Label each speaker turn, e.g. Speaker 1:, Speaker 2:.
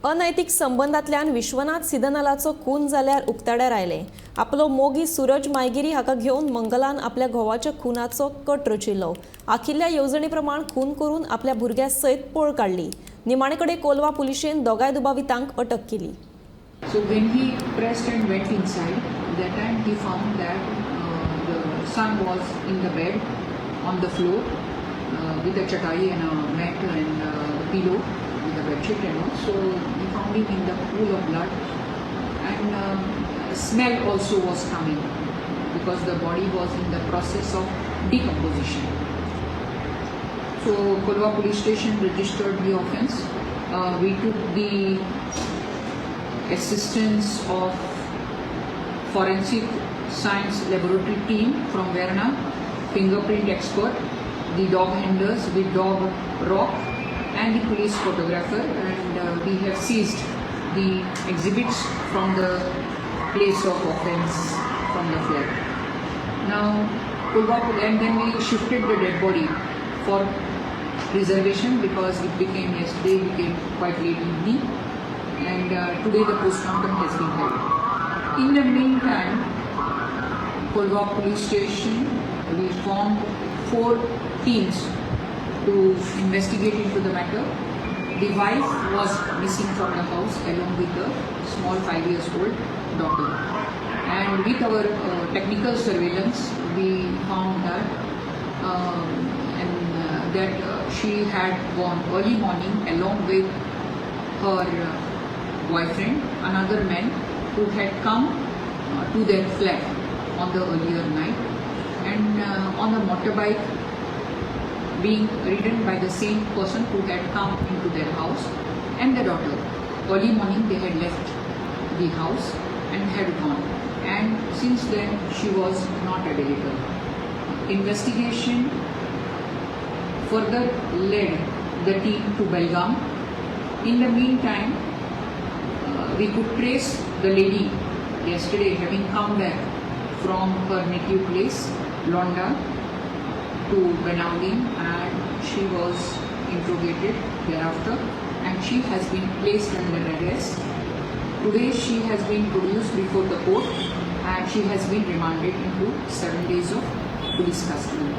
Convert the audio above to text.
Speaker 1: अनैतिक संबंधांतल्यान विश्वनाथ सिदनालाचो खून जाल्यार उक्ताड्यार आयले। आपलो मोगी सूरज मायगिरी हाका घेवन मंगलान आपल्या घोवाच्या खुनाचो कट रचिल्लो। आखिल्ल्या येवजणे प्रमाण खून करून आपल्या भुरग्या सयत पळ काडली। निमाणेकडे कोलवा पुलिशेन दोगांय दुबावितांक अटक केली।
Speaker 2: So when he pressed and went inside, that time he found that the son was in the bed on the floor with a chatai and a mat and a pillow with a bedsheet and all. So he found him in the pool of blood, and smell also was coming because the body was in the process of decomposition. So Kolwa police station registered the offence. We took the assistance of forensic science laboratory team from Verna, fingerprint expert, the dog handlers with dog rock, and the police photographer, and we have seized the exhibits from the place of offence from the flat. Now, and then we shifted the dead body for preservation because yesterday became quite late evening, and today the postmortem has been held. In the meantime, Kolwa police station, we formed 4 teams to investigate into the matter. The wife was missing from the house along with a small 5-year-old daughter. And with our technical surveillance, we found that she had gone early morning along with her boyfriend, another man who had come to their flat on the earlier night, and on a motorbike being ridden by the same person who had come into their house, and the daughter. Early morning they had left the house and had gone, and since then she was not available. Investigation further led the team to Belgaum. In the meantime, we could trace the lady yesterday having come back from her native place, Londa, to Benaulim, and she was interrogated thereafter, and she has been placed under arrest. Today she has been produced before the court, and she has been remanded into 7 days of police custody.